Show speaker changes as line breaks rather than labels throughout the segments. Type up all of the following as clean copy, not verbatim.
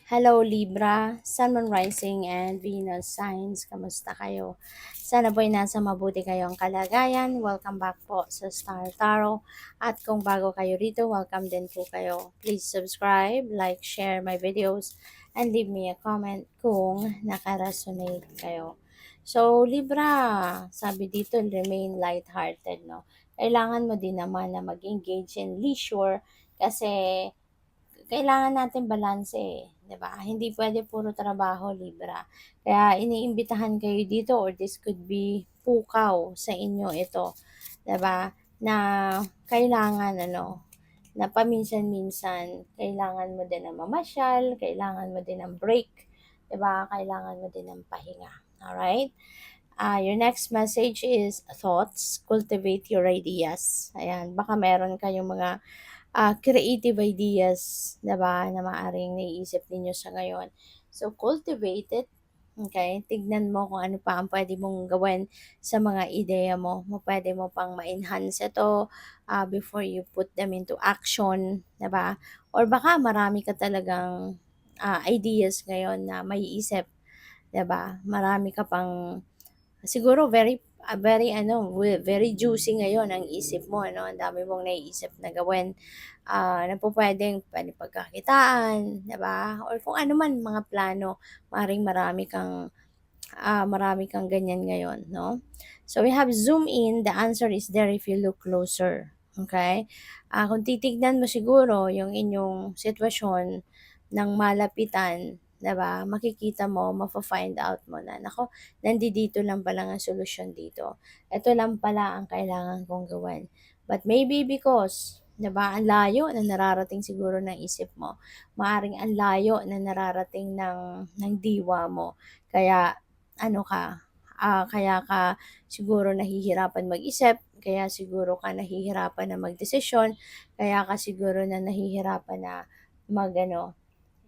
Hello Libra, Sun, Moon, Rising, and Venus signs. Kamusta kayo? Sana po'y nasa mabuti kayong kalagayan. Welcome back po sa Star Tarot. At kung bago kayo rito, welcome din po kayo. Please subscribe, like, share my videos, and leave me a comment kung nakaresonate kayo. So Libra, sabi dito, remain lighthearted, no? Kailangan mo din naman na mag-engage in leisure kasi kailangan natin balanse eh, 'di ba? Hindi pwede puro trabaho, Libra. Kaya iniimbitahan kayo dito or this could be pukaw sa inyo ito, 'di ba? Na kailangan na paminsan-minsan kailangan mo din ng mamasyal, kailangan mo din ng break, 'di ba? Kailangan mo din ng pahinga. Alright? Your next message is thoughts, cultivate your ideas. Ayan, baka meron kayong mga creative ideas, 'di ba, na maaaring naiisip ninyo sa ngayon. So, cultivate it, okay? Tignan mo kung ano pa ang pwede mong gawin sa mga ideya mo. Pwede mo pang ma-enhance ito before you put them into action, 'di ba? Or baka marami ka talagang ideas ngayon na maiisip, 'di ba? Marami ka pang siguro very juicy ngayon ang isip mo ano, ang dami mong naiisip na gawin, na pupuwedeng pagkakitaan, 'di ba? Or kung ano man mga plano, maaaring marami kang ganyan ngayon 'no. So we have zoom in, the answer is there if you look closer, okay. Kung titignan mo siguro yung inyong sitwasyon ng malapitan, 'di ba, makikita mo, mafa-find out mo na, naku, nandito lang pala ang solusyon dito. Ito lang pala ang kailangan kong gawin. But maybe because, 'di ba, ang layo na nararating siguro ng isip mo, maaaring ang layo na nararating ng diwa mo, kaya kaya ka siguro nahihirapan mag-isip, kaya siguro ka nahihirapan na magdesisyon, kaya ka siguro na nahihirapan na mag-ano,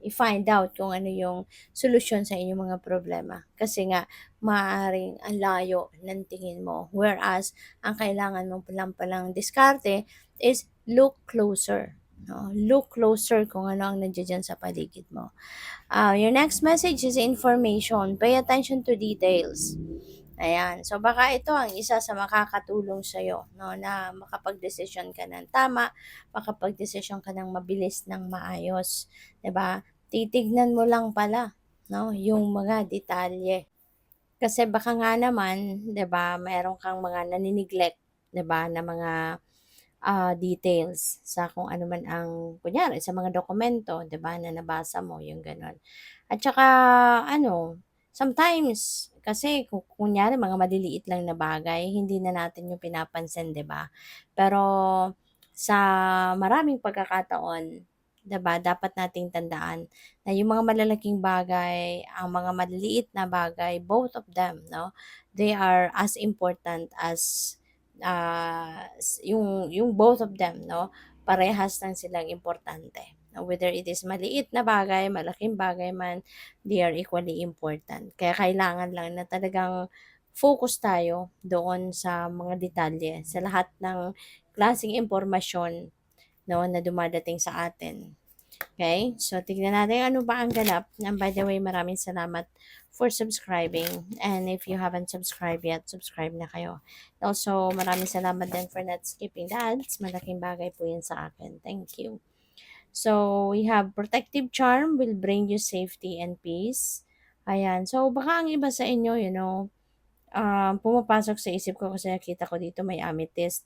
i-find out kung ano yung solusyon sa inyong mga problema. Kasi nga, maaaring ang layo ng tingin mo. Whereas, ang kailangan mo lang palang diskarte is look closer. No? Look closer kung ano ang nandiyan dyan sa paligid mo. Your next message is information. Pay attention to details. Ayan. So, baka ito ang isa sa makakatulong sa'yo, no, na makapag-desisyon ka ng tama, makapag-desisyon ka ng mabilis, ng maayos. 'Di ba? Titignan mo lang pala, no, yung mga detalye. Kasi baka nga naman, 'di ba, meron kang mga nani-neglect, 'di ba, na mga details sa kung ano man ang kunyari sa mga dokumento, 'di ba, na nabasa mo, yung gano'n. At saka sometimes kasi kung kunyari mga maliliit lang na bagay, hindi na natin yung pinapansin, 'di ba? Pero sa maraming pagkakataon, 'di ba, dapat nating tandaan na yung mga malalaking bagay, ang mga maliliit na bagay, both of them, 'no, they are as important as yung both of them, 'no, parehas lang silang importante. Whether it is maliit na bagay, malaking bagay man, they are equally important. Kaya kailangan lang na talagang focus tayo doon sa mga detalye, sa lahat ng klaseng impormasyon, 'no, na dumadating sa atin. Okay? So, tignan natin ano ba ang ganap. And by the way, maraming salamat for subscribing. And if you haven't subscribed yet, subscribe na kayo. Also, maraming salamat din for not skipping the ads. Malaking bagay po yun sa akin. Thank you. So, we have protective charm will bring you safety and peace. Ayan. So, baka ang iba sa inyo, pumapasok sa isip ko kasi nakita ko dito may amethyst.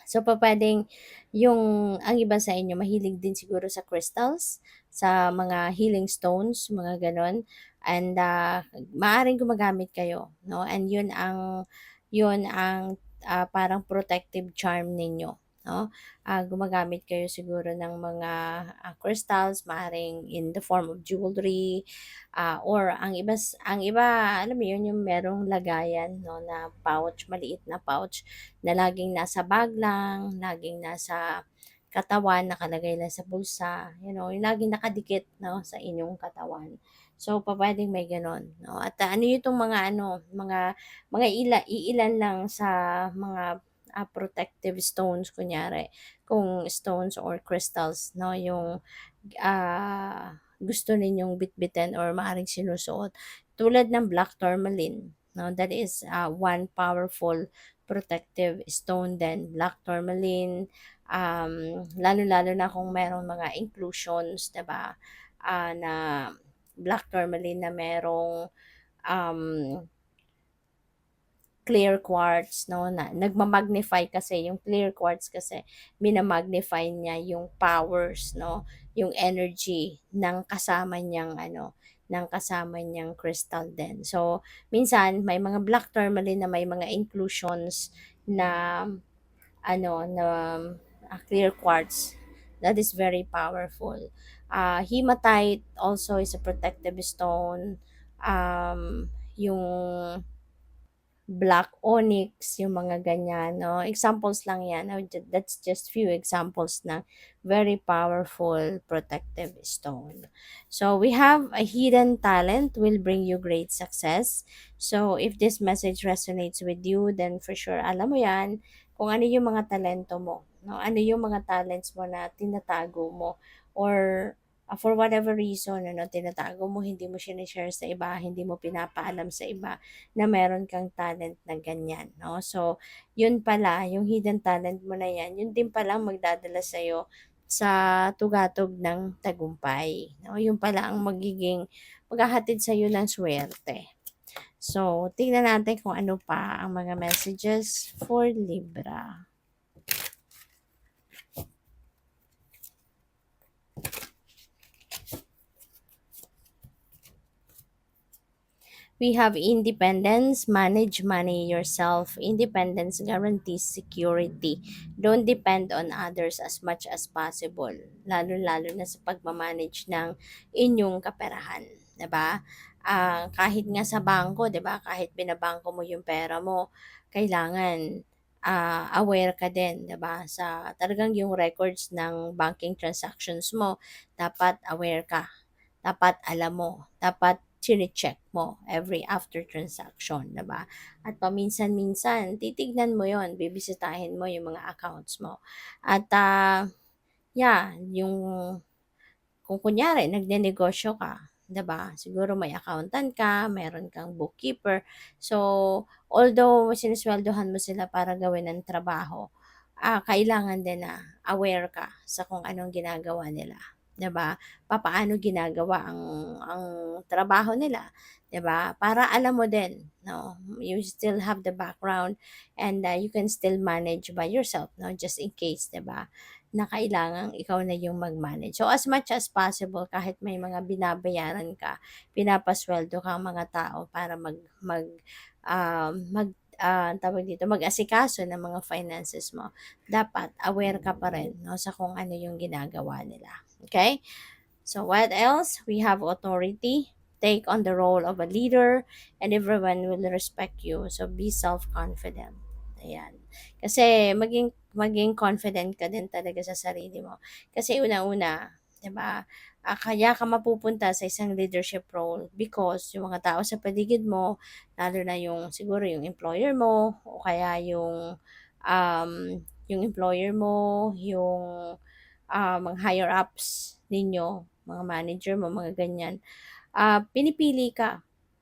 So, pupuwedeng ang iba sa inyo mahilig din siguro sa crystals, sa mga healing stones, mga gano'n. And, maaaring gumagamit kayo, 'no, and 'yun ang parang protective charm ninyo, 'no. Gumagamit kayo siguro ng mga, crystals, maaaring in the form of jewelry, or ang iba, alam mo 'yun, yung merong lagayan, 'no, na pouch, maliit na pouch na laging nasa bag lang, laging nasa katawan, nakalagay lang sa bulsa, yung laging nakadikit, 'no, sa inyong katawan. So, pupuwedeng may gano'n, 'no, at ano itong mga iilan lang sa mga, protective stones kunyari, kung stones or crystals, 'no, yung, gusto ninyong bitbitin or maaring sinusuot. Tulad ng black tourmaline, no? That is one powerful protective stone din. Black tourmaline, lalo-lalo na kung merong mga inclusions, 'di ba? Na black tourmaline na merong um, clear quartz, no, na nagma-magnify kasi yung clear quartz kasi mina-magnify niya yung powers, no, yung energy ng kasama niyang ng kasama niyang crystal din. So, minsan may mga black tourmaline na may mga inclusions na na clear quartz that is very powerful. Hematite also is a protective stone. Yung black onyx, yung mga ganyan, no? Examples lang yan. No? That's just few examples na very powerful protective stone. So, we have a hidden talent will bring you great success. So, if this message resonates with you, then for sure, alam mo yan, kung ano yung mga talento mo. No? Ano yung mga talents mo na tinatago mo or for whatever reason, tinatago mo, hindi mo sinishare sa iba, hindi mo pinapaalam sa iba na meron kang talent na ganyan, no? So, yun pala, yung hidden talent mo na yan, yun din pala ang magdadala sa'yo sa tugatog ng tagumpay, no? Yun pala ang maghahatid sa'yo ng swerte. So, tingnan natin kung ano pa ang mga messages for Libra. We have independence, manage money yourself. Independence guarantees security. Don't depend on others as much as possible. Lalo-lalo na sa pagmamanage ng inyong kaperahan. 'Di ba? Kahit nga sa bangko, 'di ba? Kahit binabangko mo yung pera mo, kailangan aware ka din, 'di ba? Sa talagang yung records ng banking transactions mo, dapat aware ka, dapat alam mo, dapat chine-check mo every after transaction, 'di ba? At paminsan-minsan titignan mo 'yon, bibisitahin mo yung mga accounts mo. At yeah, yung kung kunyari nagnenegosyo ka, 'di ba? Siguro may accountant ka, meron kang bookkeeper. So, although sinesweldohan mo sila para gawin ang trabaho, kailangan din na aware ka sa kung anong ginagawa nila, 'di ba? Papaano ginagawa ang trabaho nila, 'di ba? Para alam mo din, no? You still have the background and you can still manage by yourself, no? Just in case, 'di ba? Na kailangang ikaw na yung mag-manage. So, as much as possible, kahit may mga binabayaran ka, pinapasweldo ka ang mga tao para tawag dito, mag-asikaso ng mga finances mo, dapat aware ka pa rin, no, sa kung ano yung ginagawa nila. Okay? So, what else? We have authority. Take on the role of a leader and everyone will respect you. So, be self-confident. Ayan. Kasi maging confident ka din talaga sa sarili mo. Kasi una-una, 'di ba? Kaya ka mapupunta sa isang leadership role because yung mga tao sa paligid mo, lalo na yung siguro yung employer mo o kaya yung employer mo, yung mga higher ups ninyo, mga manager mo, mga ganyan, pinipili ka.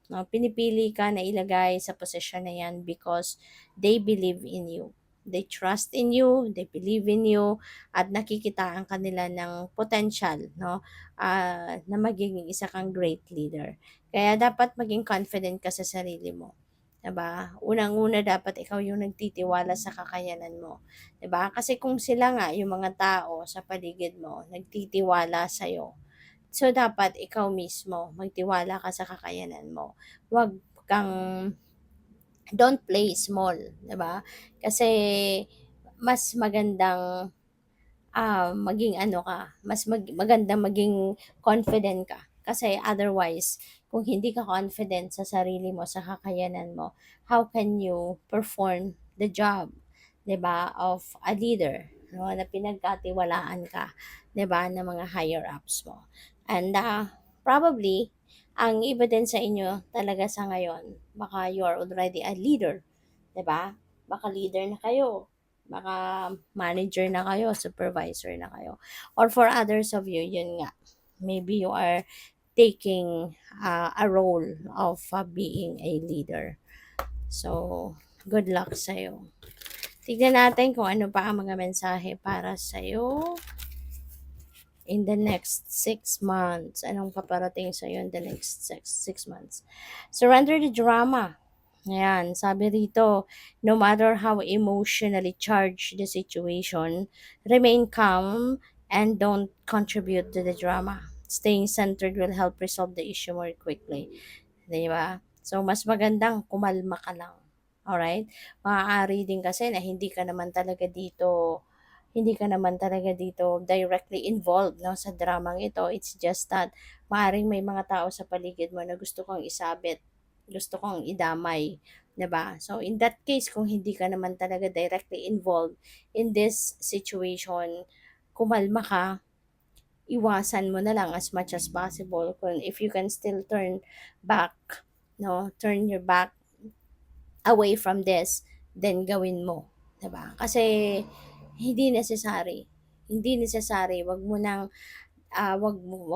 No? Pinipili ka na ilagay sa posisyon na yan because they believe in you. They trust in you, they believe in you, at nakikitaan kanila ng potential, no? Na magiging isa kang great leader. Kaya dapat maging confident ka sa sarili mo. 'Di ba? Unang-una dapat ikaw yung nagtitiwala sa kakayanan mo. 'Di ba? Kasi kung sila nga, yung mga tao sa paligid mo, nagtitiwala sa'yo, so dapat ikaw mismo magtiwala ka sa kakayanan mo. Huwag kang don't play small, 'di ba? Kasi mas magandang maging magandang maging confident ka. Kasi otherwise, kung hindi ka confident sa sarili mo, sa kakayanan mo, how can you perform the job, 'di ba, of a leader, no, na pinagkatiwalaan ka, 'di ba, ng mga higher ups mo. And probably, ang iba din sa inyo talaga sa ngayon, baka you are already a leader, 'di ba? Baka leader na kayo, baka manager na kayo, supervisor na kayo. Or for others of you, yun nga, Maybe you are taking a role of being a leader. So, good luck sa'yo. Tignan natin kung ano pa ang mga mensahe para sa'yo in the next 6 months. Anong paparating sa'yo in the next 6 months? Surrender the drama. Ayan, sabi rito, no matter how emotionally charged the situation, remain calm and don't contribute to the drama. Staying centered will help resolve the issue more quickly. Di ba? So, mas magandang kumalma ka lang. Alright? Maaari din kasi na hindi ka naman talaga dito directly involved no, sa dramang ito. It's just that maaring may mga tao sa paligid mo na gusto kang isabit, gusto kang idamay, 'di ba? So in that case, kung hindi ka naman talaga directly involved in this situation, kumalma ka, iwasan mo na lang as much as possible. Kung if you can still turn back, no, turn your back away from this, then gawin mo, 'di ba? Kasi hindi necessary. Hindi necessary, wag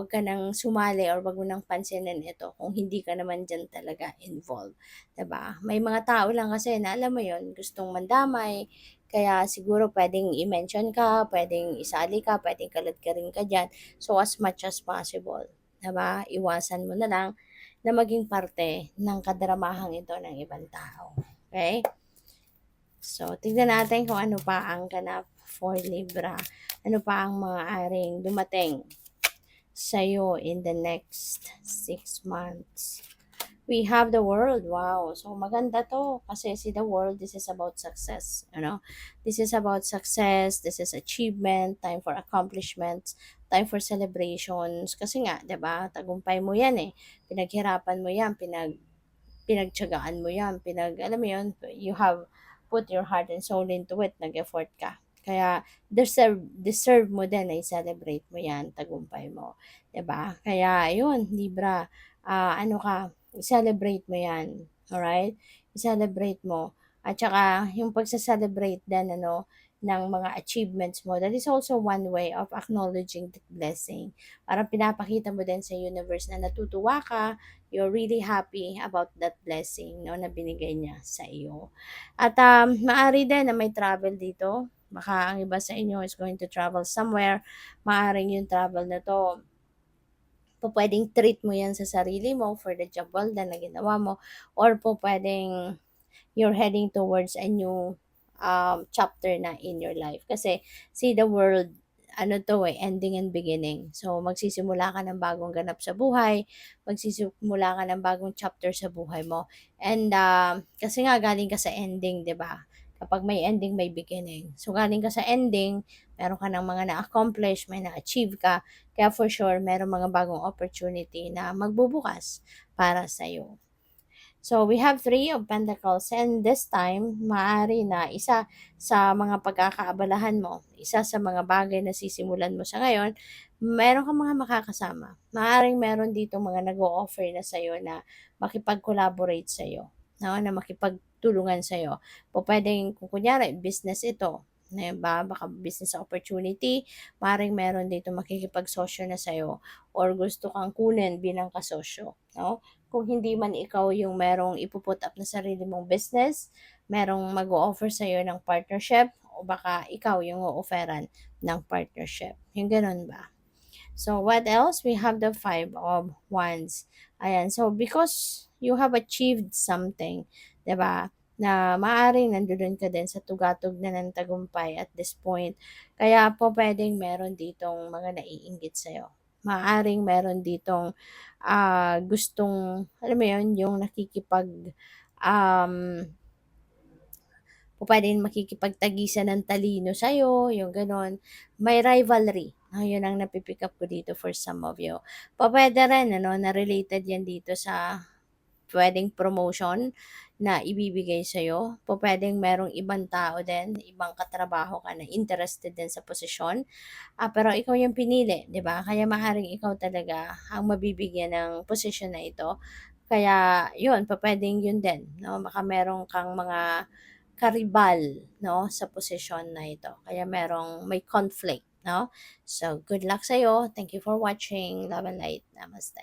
ka nang sumali or wag mo nang pansinin ito kung hindi ka naman diyan talaga involved, 'di ba? May mga tao lang kasi na alam mo 'yon, gustong mandamay, kaya siguro puwedeng i-mention ka, puwedeng isali ka, puwedeng kaladkarin ka diyan. So, as much as possible, 'di ba, iwasan mo na lang na maging parte ng kadramahan ito ng ibang tao, okay? So, tignan natin kung ano pa ang ganap for Libra. Ano pa ang mga aring dumating sa'yo in the next 6 months. We have the world. Wow. So, maganda to. Kasi see the world, this is about success. You know? This is about success. This is achievement. Time for accomplishments. Time for celebrations. Kasi nga, 'di ba? Tagumpay mo yan eh. Pinaghirapan mo yan. Pinagtiyagaan mo yan. Alam mo yun, you have put your heart and soul into it. Nag-effort ka. Kaya, deserve mo din na i-celebrate mo yan, tagumpay mo. 'Di ba? Kaya, yun, Libra, ano ka, i-celebrate mo yan. Alright? I-celebrate mo. At saka, yung pagsa-celebrate din, ng mga achievements mo, that is also one way of acknowledging that blessing. Parang pinapakita mo din sa universe na natutuwa ka, you're really happy about that blessing, no, na binigay niya sa iyo. At maari din na may travel dito. Baka ang iba sa inyo is going to travel somewhere. Maaring yung travel na to, pwedeng treat mo yan sa sarili mo for the job well done na ginawa mo, or pwedeng you're heading towards a new chapter na in your life. Kasi, see the world, ending and beginning. So, magsisimula ka ng bagong ganap sa buhay, magsisimula ka ng bagong chapter sa buhay mo. And, kasi nga, galing ka sa ending, di ba? Kapag may ending, may beginning. So, galing ka sa ending, meron ka ng mga na-accomplish, may na-achieve ka, kaya for sure, meron mga bagong opportunity na magbubukas para sa'yo. So, we have Three of Pentacles and this time, maaari na isa sa mga pagkakaabalahan mo, isa sa mga bagay na sisimulan mo sa ngayon, meron kang mga makakasama. Maaaring meron dito mga nag-o-offer na sa'yo na makipag-collaborate sa'yo, no? Na makipagtulungan sa'yo. Pwedeng, kung kunyari, business ito, ba? Baka business opportunity, maaaring meron dito makikipagsosyo na sa'yo or gusto kang kunin bilang kasosyo, no? Kung hindi man ikaw yung merong ipuput up na sarili mong business, merong mag-o-offer sa'yo ng partnership, o baka ikaw yung o-offeran ng partnership. Yung ganun ba? So, what else? We have the Five of Wands. Ayan. So, because you have achieved something, 'di ba? Na maaaring nandoon ka din sa tugatog na ng tagumpay at this point. Kaya po pwedeng meron ditong mga naiinggit sa'yo. Maaaring meron ditong gustong, alam mo yun, yung um, puwedeng makikipagtagisan ng talino sa'yo, yung gano'n. May rivalry, yun ang napi-pick up ko dito for some of you. Puwede rin na related yan dito sa puwedeng promotion na ibibigay sa'yo. Puwedeng merong ibang tao din, ibang katrabaho ka na interested din sa posisyon, pero ikaw yung pinili, 'di ba? Kaya maaaring ikaw talaga ang mabibigyan ng posisyon na ito. Kaya yun, pupuwedeng yun din, 'no? Baka meron kang mga karibal, 'no, sa posisyon na ito. Kaya may conflict. no? So, good luck sa'yo. Thank you for watching. Love and light. Namaste.